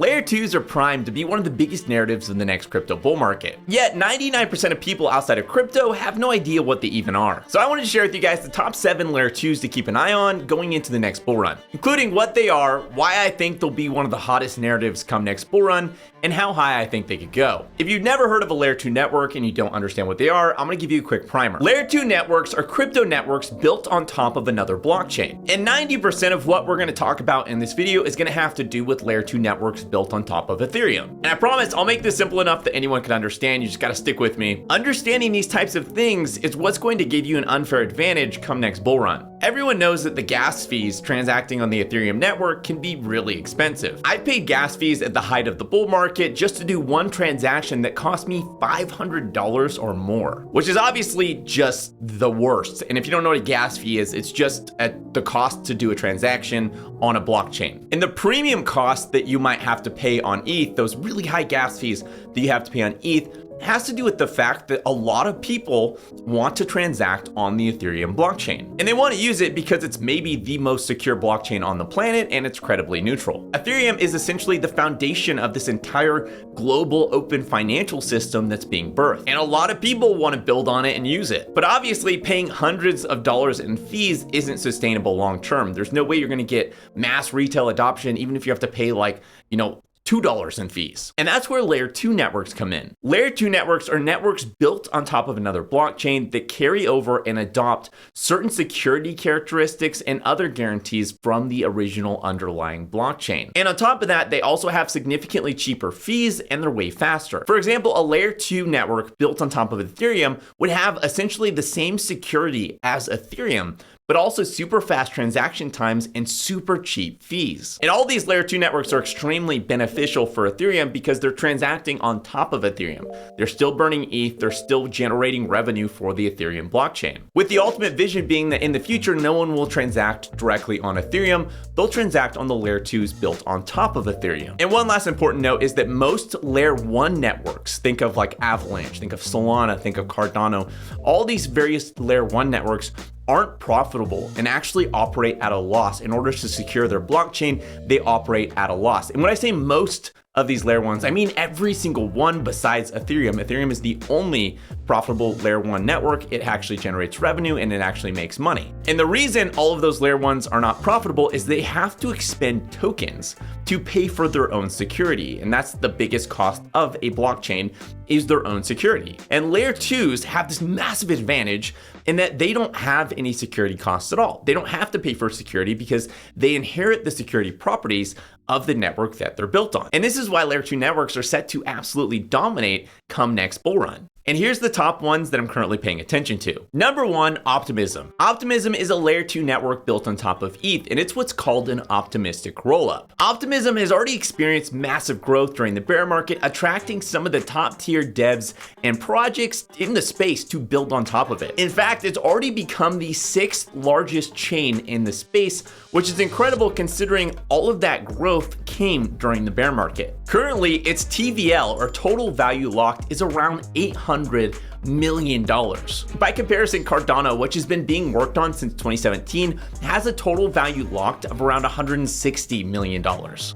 Layer 2s are primed to be one of the biggest narratives in the next crypto bull market. Yet 99% of people outside of crypto have no idea what they even are. So I wanted to share with you guys the top 7 Layer 2s to keep an eye on going into the next bull run, including what they are, why I think they'll be one of the hottest narratives come next bull run, and how high I think they could go. If you've never heard of a Layer 2 network and you don't understand what they are, I'm gonna give you a quick primer. Layer 2 networks are crypto networks built on top of another blockchain. And 90% of what we're gonna talk about in this video is gonna have to do with Layer 2 networks built on top of Ethereum. And I promise I'll make this simple enough that anyone can understand. You just gotta stick with me. Understanding these types of things is what's going to give you an unfair advantage come next bull run. Everyone knows that the gas fees transacting on the Ethereum network can be really expensive. I paid gas fees at the height of the bull market just to do one transaction that cost me $500 or more, which is obviously just the worst. And if you don't know what a gas fee is, it's just at the cost to do a transaction on a blockchain. And the premium cost that you might have to pay on ETH, those really high gas fees that you have to pay on ETH, has to do with the fact that a lot of people want to transact on the Ethereum blockchain. And they want to use it because it's maybe the most secure blockchain on the planet and it's credibly neutral. Ethereum is essentially the foundation of this entire global open financial system that's being birthed. And a lot of people want to build on it and use it. But obviously paying hundreds of dollars in fees isn't sustainable long term. There's no way you're going to get mass retail adoption even if you have to pay like, $2 in fees. And that's where Layer 2 networks come in. Layer 2 networks are networks built on top of another blockchain that carry over and adopt certain security characteristics and other guarantees from the original underlying blockchain. And on top of that, they also have significantly cheaper fees and they're way faster. For example, a Layer 2 network built on top of Ethereum would have essentially the same security as Ethereum, but also super fast transaction times and super cheap fees. And all these Layer 2 networks are extremely beneficial for Ethereum because they're transacting on top of Ethereum. They're still burning ETH, they're still generating revenue for the Ethereum blockchain. With the ultimate vision being that in the future, no one will transact directly on Ethereum, they'll transact on the Layer 2s built on top of Ethereum. And one last important note is that most Layer 1 networks, think of like Avalanche, think of Solana, think of Cardano, all these various Layer 1 networks aren't profitable and actually operate at a loss. In order to secure their blockchain, they operate at a loss. And when I say most of these Layer 1s, I mean every single one besides Ethereum. Ethereum is the only profitable Layer 1 network. It actually generates revenue and it actually makes money. And the reason all of those Layer 1s are not profitable is they have to expend tokens to pay for their own security. And that's the biggest cost of a blockchain, is their own security. And Layer 2s have this massive advantage in that they don't have any security costs at all. They don't have to pay for security because they inherit the security properties of the network that they're built on. And this is why Layer 2 networks are set to absolutely dominate come next bull run. And here's the top ones that I'm currently paying attention to. Number 1, Optimism. Optimism is a Layer 2 network built on top of ETH, and it's what's called an optimistic rollup. Optimism has already experienced massive growth during the bear market, attracting some of the top tier devs and projects in the space to build on top of it. In fact, it's already become the 6th largest chain in the space, which is incredible considering all of that growth came during the bear market. Currently, its TVL, or total value locked, is around $800 million. By comparison, Cardano, which has been being worked on since 2017, has a total value locked of around $160 million.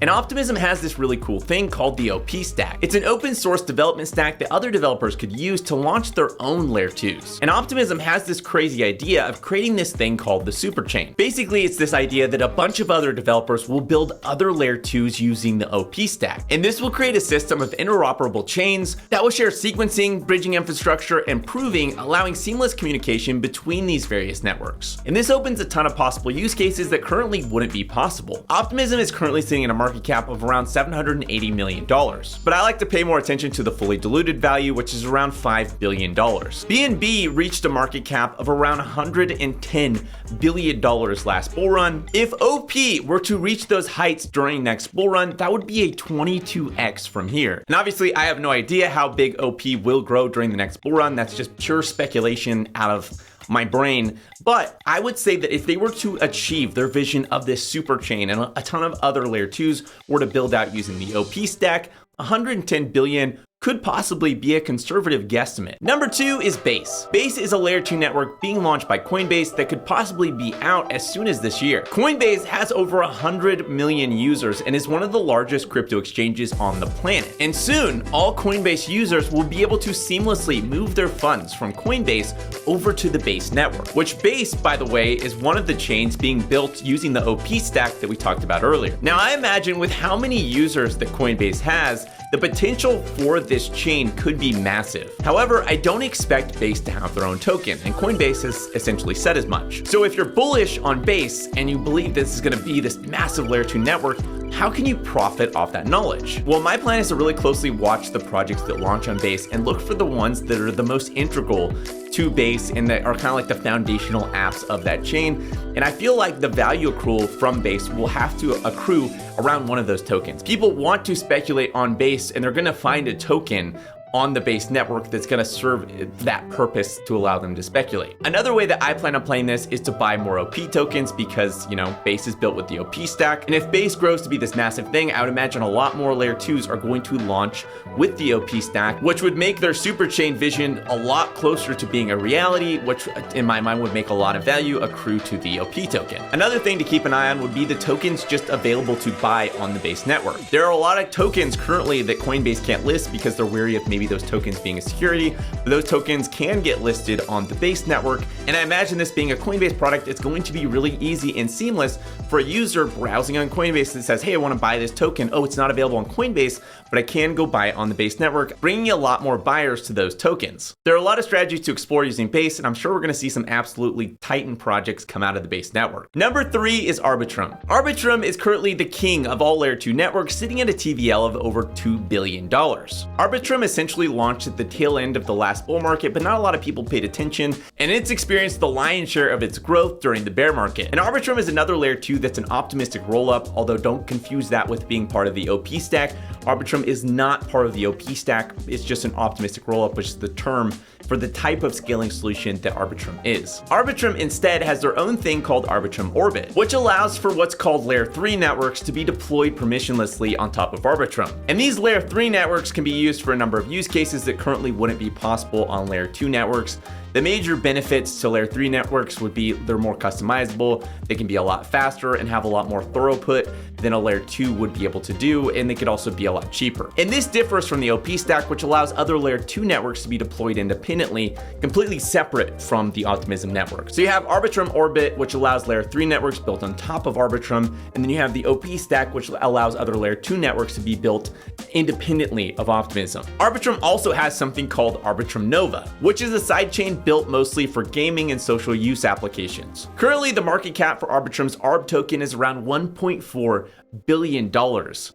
And Optimism has this really cool thing called the OP stack. It's an open source development stack that other developers could use to launch their own Layer 2s. And Optimism has this crazy idea of creating this thing called the super chain. Basically, it's this idea that a bunch of other developers will build other Layer 2s using the OP stack. And this will create a system of interoperable chains that will share sequencing, bridging infrastructure, and proving, allowing seamless communication between these various networks. And this opens a ton of possible use cases that currently wouldn't be possible. Optimism is currently sitting at a market cap of around $780 million, but I like to pay more attention to the fully diluted value, which is around $5 billion. BNB reached a market cap of around $110 billion last bull run. If OP were to reach those heights during next bull run, that would be a 22x from here. And obviously, I have no idea how big OP will grow during the next bull run. That's just pure speculation out of my brain. But I would say that if they were to achieve their vision of this super chain and a ton of other Layer 2s were to build out using the OP stack, 110 billion could possibly be a conservative guesstimate. Number 2 is Base. Base is a layer 2 network being launched by Coinbase that could possibly be out as soon as this year. Coinbase has over 100 million users and is one of the largest crypto exchanges on the planet. And soon, all Coinbase users will be able to seamlessly move their funds from Coinbase over to the Base network, which Base, by the way, is one of the chains being built using the OP stack that we talked about earlier. Now, I imagine with how many users that Coinbase has, the potential for this chain could be massive. However, I don't expect Base to have their own token, and Coinbase has essentially said as much. So if you're bullish on Base and you believe this is going to be this massive layer 2 network, how can you profit off that knowledge? Well, my plan is to really closely watch the projects that launch on Base and look for the ones that are the most integral to Base and that are kind of like the foundational apps of that chain. And I feel like the value accrual from Base will have to accrue around one of those tokens. People want to speculate on Base and they're going to find a token on the Base network that's going to serve that purpose to allow them to speculate. Another way that I plan on playing this is to buy more OP tokens because, Base is built with the OP stack. And if Base grows to be this massive thing, I would imagine a lot more layer 2s are going to launch with the OP stack, which would make their super chain vision a lot closer to being a reality, which in my mind would make a lot of value accrue to the OP token. Another thing to keep an eye on would be the tokens just available to buy on the Base network. There are a lot of tokens currently that Coinbase can't list because they're wary of maybe those tokens being a security, but those tokens can get listed on the Base network. And I imagine this being a Coinbase product, it's going to be really easy and seamless for a user browsing on Coinbase that says, hey, I want to buy this token. Oh, it's not available on Coinbase, but I can go buy it on the Base network, bringing a lot more buyers to those tokens. There are a lot of strategies to explore using Base, and I'm sure we're going to see some absolutely titan projects come out of the Base network. Number 3 is Arbitron. Arbitron is currently the king of all layer 2 networks, sitting at a TVL of over $2 billion. Arbitron essentially launched at the tail end of the last bull market, but not a lot of people paid attention, and it's experienced the lion's share of its growth during the bear market. And Arbitron is another layer 2 that's an optimistic roll-up, although don't confuse that with being part of the OP stack. Arbitron is not part of the OP stack, it's just an optimistic roll-up, which is the term for the type of scaling solution that Arbitron is. Arbitron instead has their own thing called Arbitron Orbit, which allows for what's called layer 3 networks to be deployed permissionlessly on top of Arbitron. And these layer 3 networks can be used for a number of use cases that currently wouldn't be possible on layer 2 networks. The major benefits to layer 3 networks would be they're more customizable, they can be a lot faster and have a lot more throughput than a layer 2 would be able to do, and they could also be a lot cheaper. And this differs from the OP stack, which allows other layer 2 networks to be deployed independently, completely separate from the Optimism network. So you have Arbitron Orbit, which allows layer 3 networks built on top of Arbitron, and then you have the OP stack, which allows other layer 2 networks to be built independently of Optimism. Arbitron also has something called Arbitron Nova, which is a sidechain built mostly for gaming and social use applications. Currently, the market cap for Arbitron's ARB token is around $1.4 billion,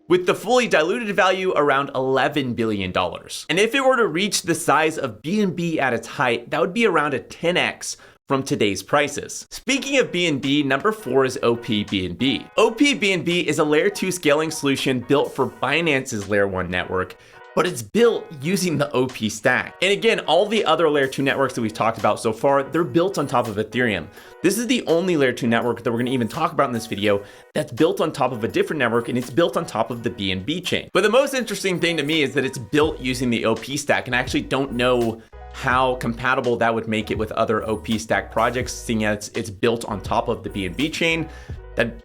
with the fully diluted value around $11 billion. And if it were to reach the size of BNB at its height, that would be around a 10x from today's prices. Speaking of BNB, number 4 is OPBNB. OPBNB is a layer 2 scaling solution built for Binance's layer 1 network, but it's built using the OP stack. And again, all the other layer 2 networks that we've talked about so far, they're built on top of Ethereum. This is the only layer 2 network that we're gonna even talk about in this video that's built on top of a different network, and it's built on top of the BNB chain. But the most interesting thing to me is that it's built using the OP stack, and I actually don't know how compatible that would make it with other OP stack projects, seeing as it's built on top of the BNB chain.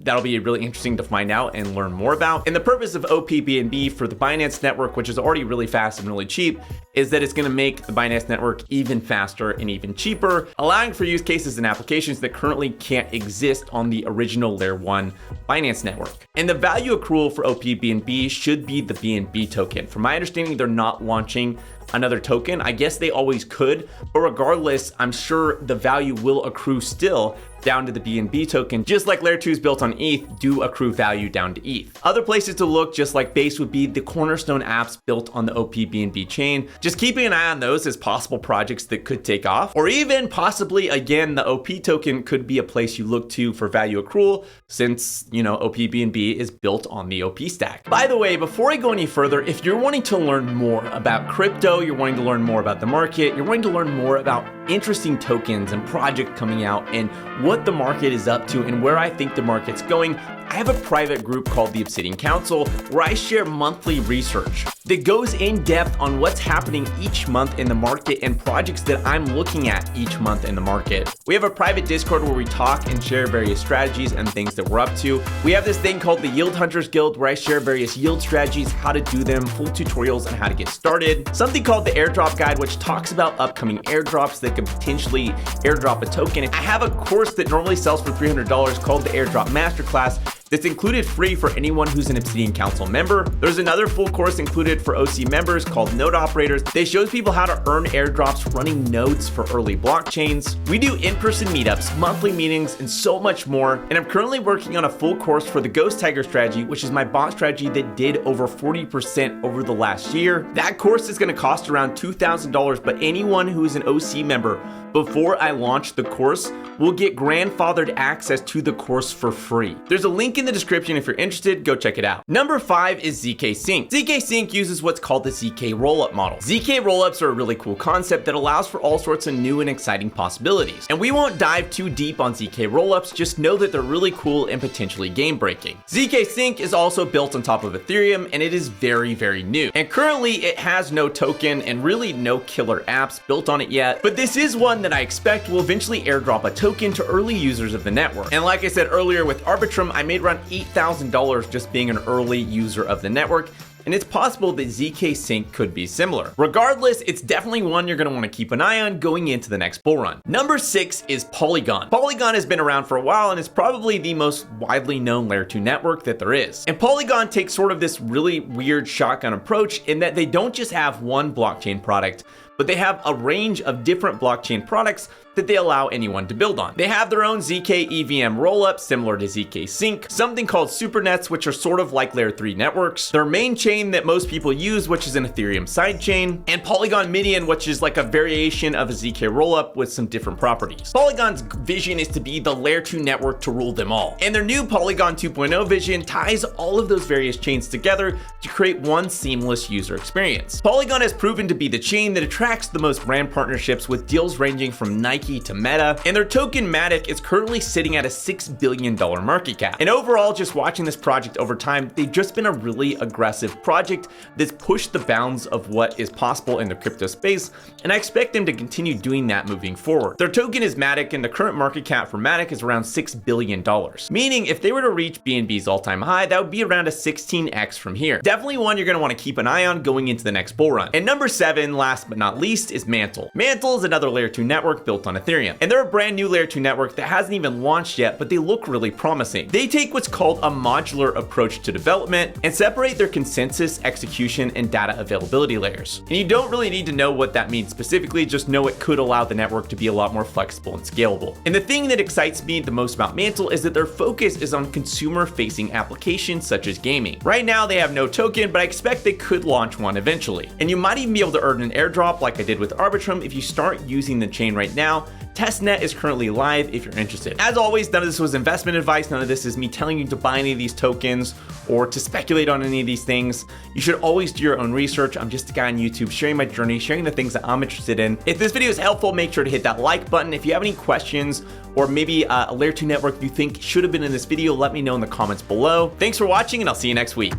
That'll be really interesting to find out and learn more about. And the purpose of OPBNB for the Binance network, which is already really fast and really cheap, is that it's gonna make the Binance network even faster and even cheaper, allowing for use cases and applications that currently can't exist on the original layer 1 Binance network. And the value accrual for OPBNB should be the BNB token. From my understanding, they're not launching another token. I guess they always could, but regardless, I'm sure the value will accrue still down to the BNB token, just like layer 2s built on ETH do accrue value down to ETH. Other places to look, just like Base, would be the cornerstone apps built on the OPBNB chain. Just keeping an eye on those as possible projects that could take off, or even possibly, again, the OP token could be a place you look to for value accrual, since, OPBNB is built on the OP stack. By the way, before I go any further, if you're wanting to learn more about crypto, you're wanting to learn more about the market, you're wanting to learn more about interesting tokens and projects coming out and what the market is up to and where I think the market's going, I have a private group called the Obsidian Council where I share monthly research that goes in depth on what's happening each month in the market and projects that I'm looking at each month in the market. We have a private Discord where we talk and share various strategies and things that we're up to. We have this thing called the Yield Hunters Guild where I share various yield strategies, how to do them, full tutorials on how to get started. Something called the Airdrop Guide, which talks about upcoming airdrops that could potentially airdrop a token. I have a course that normally sells for $300 called the Airdrop Masterclass that's included free for anyone who's an Obsidian Council member. There's another full course included for OC members called Node Operators that shows people how to earn airdrops running nodes for early blockchains. We do in-person meetups, monthly meetings, and so much more. And I'm currently working on a full course for the Ghost Tiger strategy, which is my bot strategy that did over 40% over the last year. That course is gonna cost around $2,000, but anyone who is an OC member before I launch the course will get grandfathered access to the course for free. There's a link in the description if you're interested, go check it out. Number 5 is ZKSync. ZKSync uses what's called the ZK rollup model. ZK rollups are a really cool concept that allows for all sorts of new and exciting possibilities. And we won't dive too deep on ZK rollups, just know that they're really cool and potentially game breaking. ZKSync is also built on top of Ethereum and it is very, very new. And currently it has no token and really no killer apps built on it yet, but this is one that I expect will eventually airdrop a token to early users of the network. And like I said earlier with Arbitron, I made around $8,000 just being an early user of the network. And it's possible that ZKSync could be similar. Regardless, it's definitely one you're gonna wanna keep an eye on going into the next bull run. Number 6 is Polygon. Polygon has been around for a while and is probably the most widely known layer 2 network that there is. And Polygon takes sort of this really weird shotgun approach in that they don't just have one blockchain product, but they have a range of different blockchain products that they allow anyone to build on. They have their own ZK EVM rollup similar to ZKSync, something called supernets, which are sort of like layer 3 networks, their main chain that most people use, which is an Ethereum sidechain, and Polygon Midian, which is like a variation of a ZK rollup with some different properties. Polygon's vision is to be the layer 2 network to rule them all. And their new Polygon 2.0 vision ties all of those various chains together to create one seamless user experience. Polygon has proven to be the chain that attracts the most brand partnerships with deals ranging from Nike to Meta, and their token Matic is currently sitting at a $6 billion market cap. And overall, just watching this project over time, they've just been a really aggressive project that's pushed the bounds of what is possible in the crypto space, and I expect them to continue doing that moving forward. Their token is Matic, and the current market cap for Matic is around $6 billion, meaning if they were to reach BNB's all-time high, that would be around a 16x from here. Definitely one you're gonna wanna keep an eye on going into the next bull run. And number 7, last but not least, is Mantle. Mantle is another layer 2 network built on Ethereum, and they're a brand new layer 2 network that hasn't even launched yet, but they look really promising. They take what's called a modular approach to development and separate their consensus, execution, and data availability layers. And you don't really need to know what that means specifically, just know it could allow the network to be a lot more flexible and scalable. And the thing that excites me the most about Mantle is that their focus is on consumer-facing applications such as gaming. Right now they have no token, but I expect they could launch one eventually. And you might even be able to earn an airdrop like I did with Arbitron if you start using the chain right now. Testnet is currently live if you're interested. As always, none of this was investment advice. None of this is me telling you to buy any of these tokens or to speculate on any of these things. You should always do your own research. I'm just a guy on YouTube sharing my journey, sharing the things that I'm interested in. If this video is helpful, make sure to hit that like button. If you have any questions or maybe a layer 2 network you think should have been in this video, let me know in the comments below. Thanks for watching and I'll see you next week.